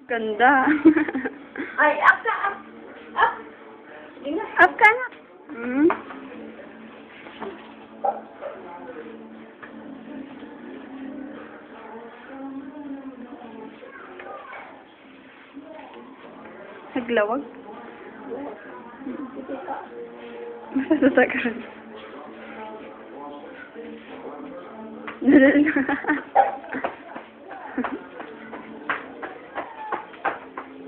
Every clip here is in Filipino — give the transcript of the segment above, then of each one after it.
Ganda. Ay, up ka, up. Up. Sige na. Up ka na. Hmm? Naglawag? Masasasagaran.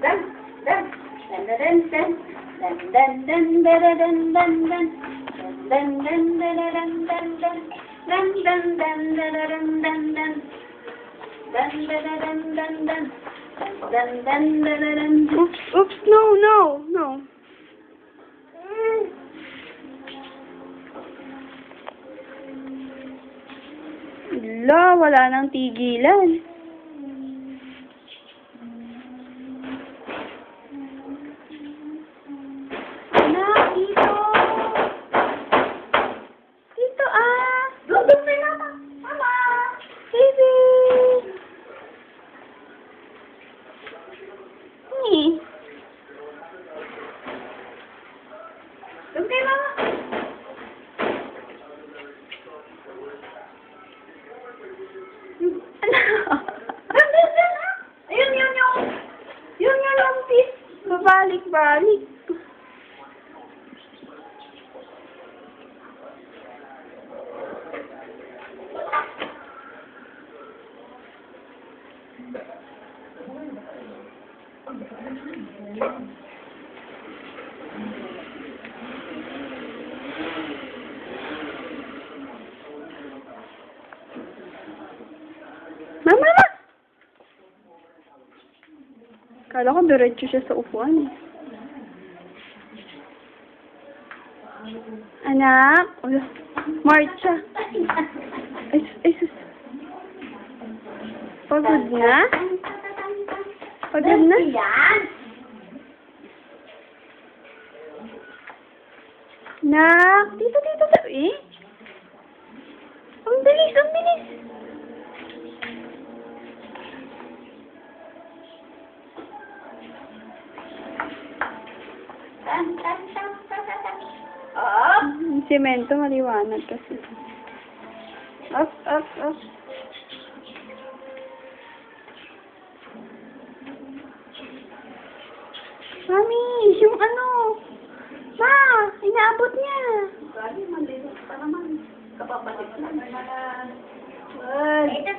Dan, dan. Dan, dan, dan. Dan, dan, dan, dan, dan, dan, dan. Dan, dan, dan, dan, dan, dan. Dan, dan, dan, dan, dan, dan, dan. Dan, dan, dan, dan, dan. Dan, dan, dan, dan. Oops, oops, no, no, no. Wala, wala nang tigilan. Anak, dito. Dito ah. Dudong na mama. Mama. Baby. Ni. Dudong kay mama. Ayun, yun yung... Yun yung piece. Babalik-balik. Mama! Kala ko diretso siya sa upuan eh. Anak! Wala. Marcha! Ay, sus. Pagod na? Pagod na? Yan. Nak! Dito. Eh? Ang bilis, ang bilis! Tan, tan, tan, tan, tan, tan. Up. Yung semento maliwanag kasi. Up. Mami, yung ano? Ma, inaabot niya. Grabe, malinis pa naman. Kapapatid lang. Ay, ito